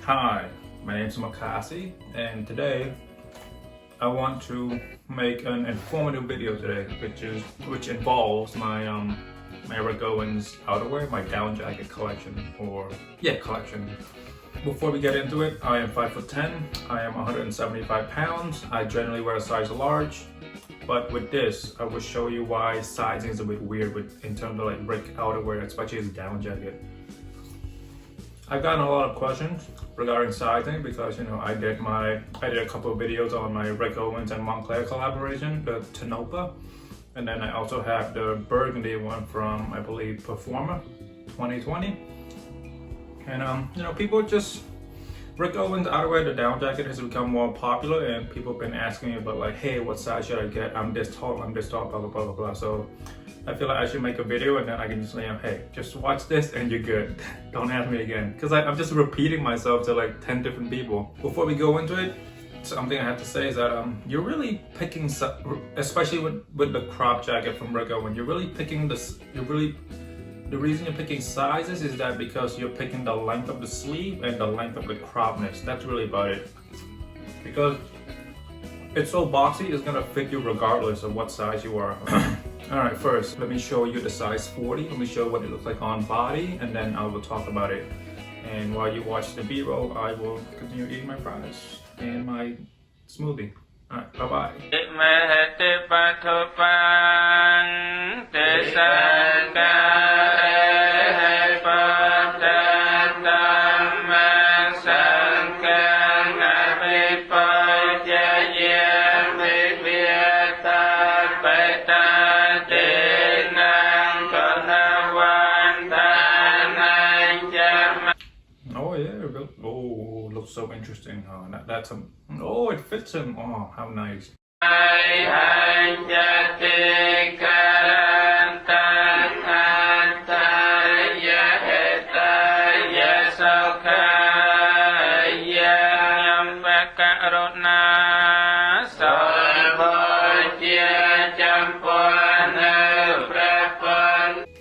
Hi, my name is Makasy, and today I want to make an informative video today, which involves my Owens outerwear, my down jacket collection, collection. Before we get into it, I am 5'10", I am 175 pounds. I generally wear a size large, but with this, I will show you why sizing is a bit weird in terms of like brick outerwear, especially as a down jacket. I've gotten a lot of questions regarding sizing because I did a couple of videos on my Owens and Moncler collaboration, the Tanopa, and then I also have the Burgundy one from, I believe, Performa 2020. And people just Owens outerwear, the down jacket has become more popular, and people have been asking me about like, hey, what size should I get? I'm this tall, blah blah blah blah blah. So I feel like I should make a video and then I can just say, hey, just watch this and you're good. Don't ask me again. Because I'm just repeating myself to like 10 different people. Before we go into it, something I have to say is that you're really picking, especially with the crop jacket from Owens, you're really picking this, the reason you're picking sizes is that because you're picking the length of the sleeve and the length of the cropness. That's really about it. Because it's so boxy, it's gonna fit you regardless of what size you are. Alright, first, let me show you the size 40. Let me show what it looks like on body, and then I will talk about it. And while you watch the B-roll, I will continue eating my fries and my smoothie. Alright, bye-bye. Oh yeah, oh, looks so interesting. Oh, it fits him. Oh, how nice.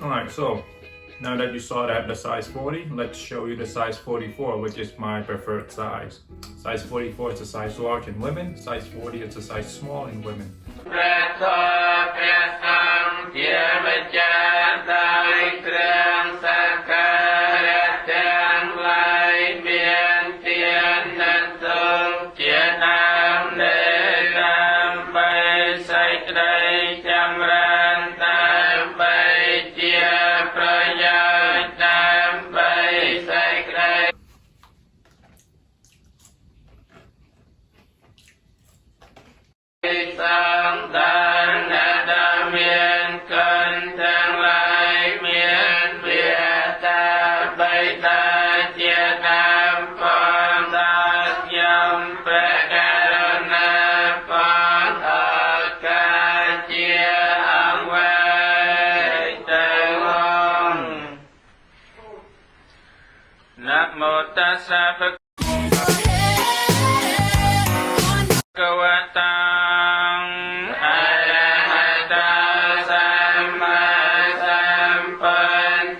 Alright, so now that you saw the size 40, let's show you the size 44, which is my preferred size. Size 44 is a size large in women, size 40 is a size small in women.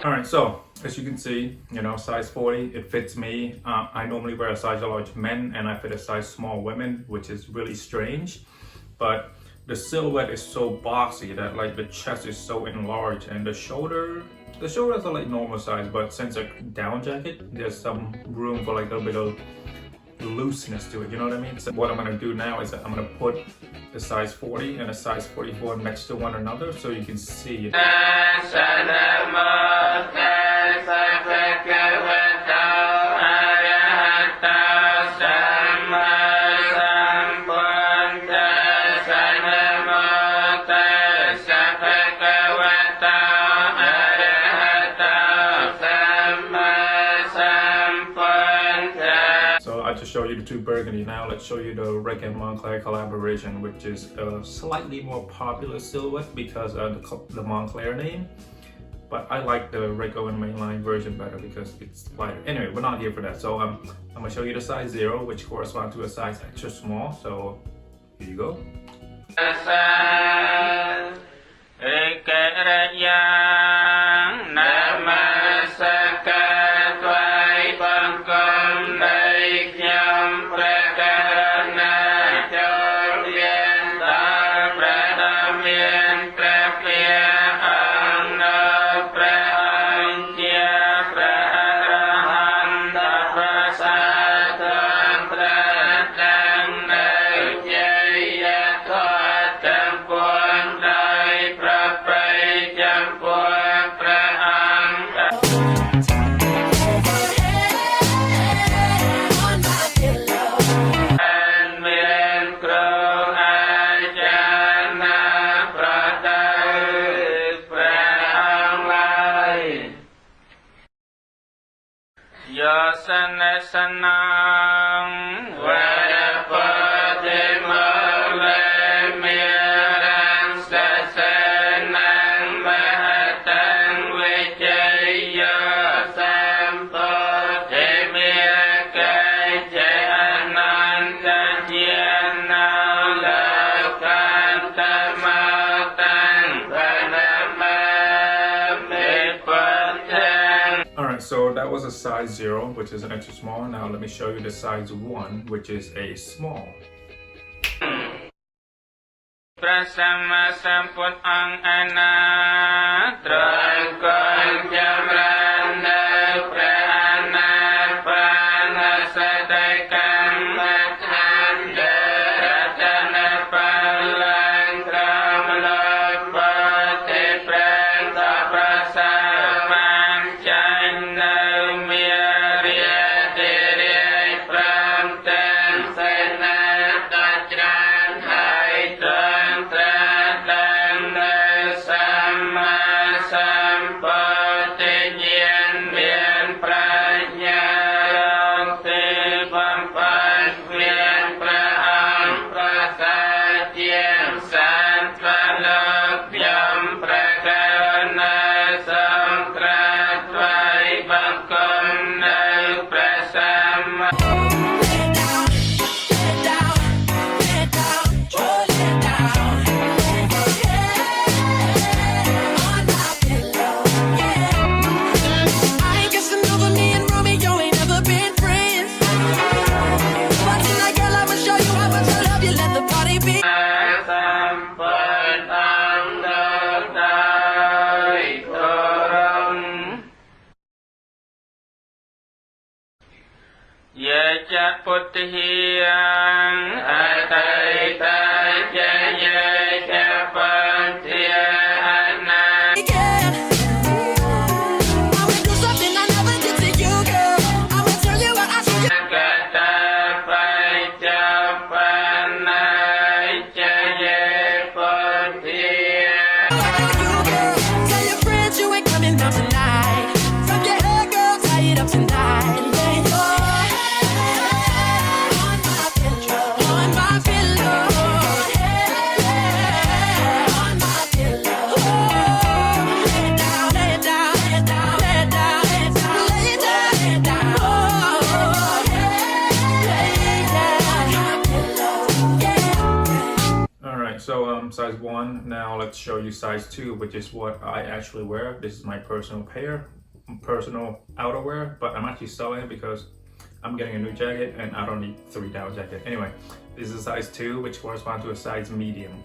Alright, so as you can see, size 40, it fits me. I normally wear a size large men and I fit a size small women, which is really strange. But the silhouette is so boxy that like the chest is so enlarged, and the shoulders are like normal size, but since a down jacket, there's some room for like a bit of looseness to it, you know what I mean? So what I'm gonna do now is that I'm gonna put the size 40 and a size 44 next to one another so you can see it. I just showed you the two Burgundy. Now let's show you the Owens and Moncler collaboration, which is a slightly more popular silhouette because of the Moncler name. But I like the Owens mainline version better because it's lighter. Anyway, we're not here for that. So I'm gonna show you the size 0, which corresponds to a size extra small. So here you go. So that was a size 0, which is an extra small. Now let me show you the size 1, which is a small. Size 1. Now let's show you size 2, which is what I actually wear. This is my personal outerwear, but I'm actually selling it because I'm getting a new jacket and I don't need $3 jacket. Anyway, this is a size 2, which corresponds to a size medium.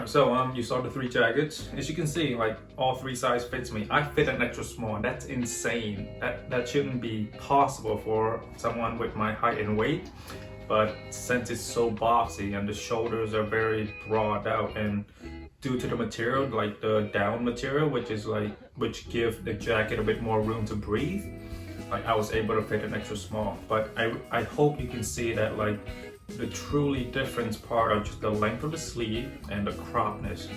So you saw the 3 jackets. As you can see, like all 3 sizes fits me. I fit an extra small. That's insane. That shouldn't be possible for someone with my height and weight. But since it's so boxy and the shoulders are very broad out, and due to the material, like the down material, which give the jacket a bit more room to breathe, like I was able to fit an extra small. But I hope you can see that like the truly difference part of just the length of the sleeve and the cropness.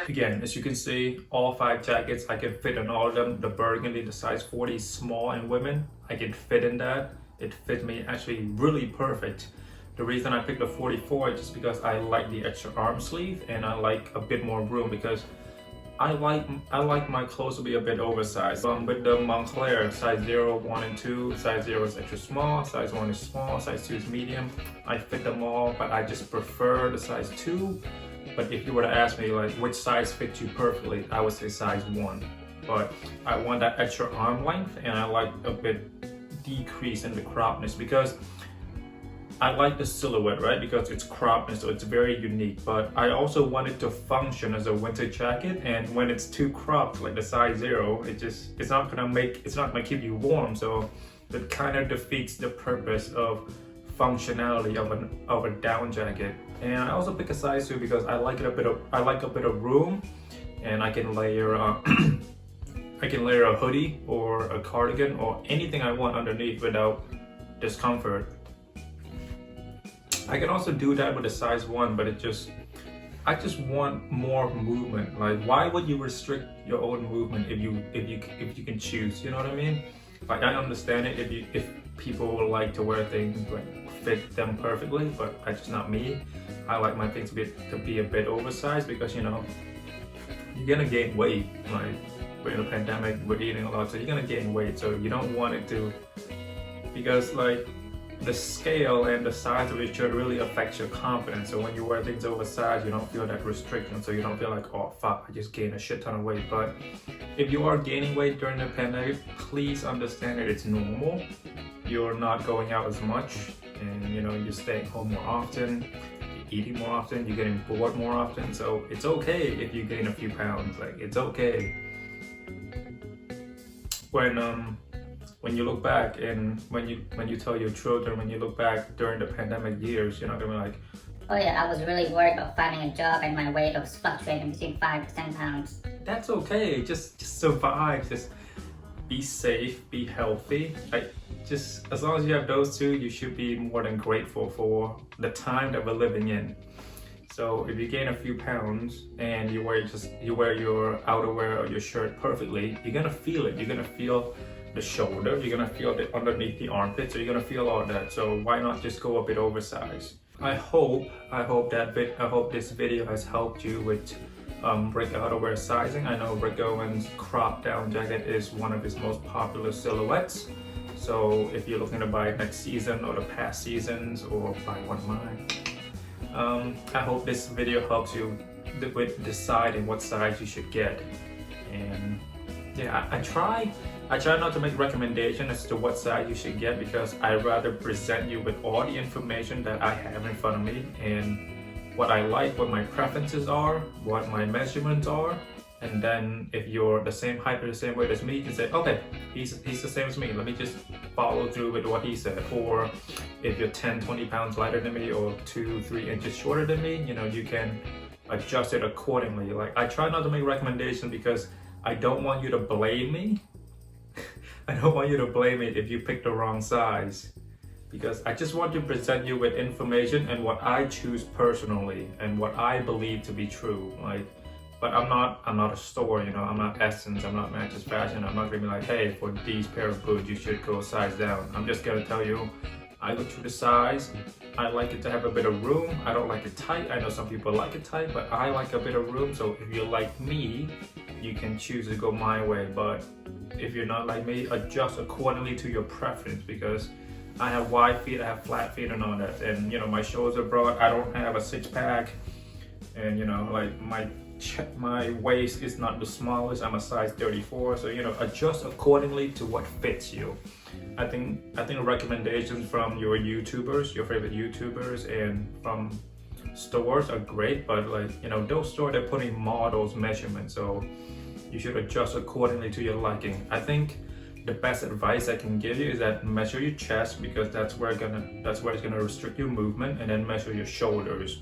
Again, as you can see, all 5 jackets, I can fit in all of them. The Burgundy, the size 40 small in women, I can fit in that. It fit me actually really perfect. The reason I picked the 44 is just because I like the extra arm sleeve and I like a bit more room, because I like my clothes to be a bit oversized. With the Moncler size 0, 1 and 2, size 0 is extra small, size 1 is small, size 2 is medium. I fit them all, but I just prefer the size 2. But if you were to ask me like which size fits you perfectly, I would say size 1. But I want that extra arm length, and I like a bit decrease in the cropness, because I like the silhouette, right? Because it's cropped, so it's very unique. But I also want it to function as a winter jacket, and when it's too cropped, like the size 0, it's not gonna keep you warm. So it kind of defeats the purpose of functionality of a down jacket. And I also pick a size 2 because I like a bit of room, and I can layer I can layer a hoodie or a cardigan or anything I want underneath without discomfort. I can also do that with a size 1, but I just want more movement. Like, why would you restrict your own movement if you can choose? You know what I mean? Like, I understand it if people would like to wear things like fit them perfectly, but that's just not me. I like my things to be a bit oversized, because you know you're gonna gain weight. Like, we're in a pandemic, we're eating a lot, so you're gonna gain weight. So you don't want it to, because like the scale and the size of your shirt really affects your confidence. So when you wear things oversized, you don't feel that restriction. So you don't feel like, oh fuck, I just gained a shit ton of weight. But if you are gaining weight during the pandemic, please understand that it's normal. You're not going out as much, and you know, you're staying home more often, you're eating more often, you're getting bored more often. So it's okay if you gain a few pounds. Like, it's okay. When you look back, and when you tell your children, when you look back during the pandemic years, you're not gonna be like, oh yeah, I was really worried about finding a job and my weight was fluctuating between 5 to 10 pounds. That's okay. Just survive. Just be safe, be healthy. Like, just as long as you have those two, you should be more than grateful for the time that we're living in. So if you gain a few pounds and you wear your outerwear or your shirt perfectly, you're gonna feel it. You're gonna feel the shoulder, you're gonna feel it underneath the armpit, so you're gonna feel all that. So why not just go a bit oversized? I hope this video has helped you with Rick outerwear sizing. I know Rick Owens' crop down jacket is one of his most popular silhouettes. So if you're looking to buy next season or the past seasons, or buy one of mine, I hope this video helps you with deciding what size you should get. And yeah, I try not to make recommendations as to what size you should get, because I'd rather present you with all the information that I have in front of me, and what I like, what my preferences are, what my measurements are, And then if you're the same height or the same weight as me, you can say, okay, he's the same as me. Let me just follow through with what he said. Or if you're 10, 20 pounds lighter than me or 2, 3 inches shorter than me, you know, you can adjust it accordingly. Like, I try not to make recommendations because I don't want you to blame me. I don't want you to blame me if you pick the wrong size. Because I just want to present you with information and what I choose personally and what I believe to be true. Like, but I'm not a store, you know, I'm not Essence, I'm not Matches Fashion. I'm not gonna be like, hey, for these pair of boots, you should go a size down. I'm just gonna tell you, I look through the size. I like it to have a bit of room. I don't like it tight. I know some people like it tight, but I like a bit of room. So if you're like me, you can choose to go my way. But if you're not like me, adjust accordingly to your preference, because I have wide feet, I have flat feet and all that. And you know, my shoulders are broad. I don't have a 6-pack. And you know, like my waist is not the smallest. I'm a size 34. So you know, adjust accordingly to what fits you. I think recommendations from your YouTubers, your favorite YouTubers, and from stores are great, but like, you know, those stores, they're putting models measurements, so you should adjust accordingly to your liking. I think the best advice I can give you is that measure your chest, because that's where it's gonna restrict your movement, and then measure your shoulders.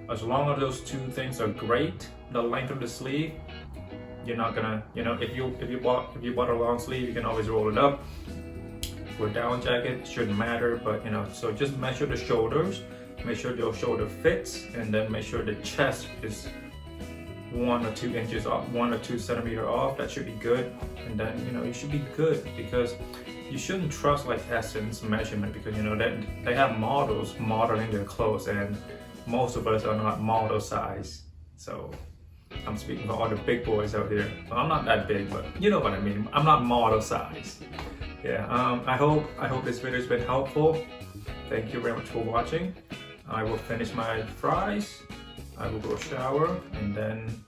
As long as those two things are great, the length of the sleeve, you're not gonna, you know, if you bought a long sleeve, you can always roll it up. For a down jacket, shouldn't matter, but you know, so just measure the shoulders, make sure your shoulder fits, and then make sure the chest is 1 or 2 inches off, 1 or 2 centimeters off. That should be good, and then you know, you should be good, because you shouldn't trust like Essence measurement, because you know that they have models modeling their clothes, and most of us are not model size. So I'm speaking for all the big boys out here. Well, I'm not that big, but you know what I mean. I'm not model size. Yeah, I hope this video has been helpful. Thank you very much for watching. I will finish my fries, I will go shower, and then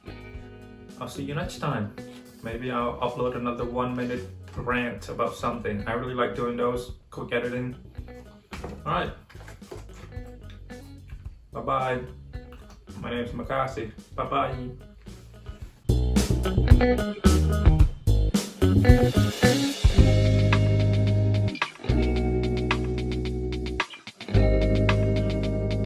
I'll see you next time. Maybe I'll upload another 1-minute rant about something. I really like doing those, quick editing. Alright. Bye-bye. My name is Makasy. Bye-bye.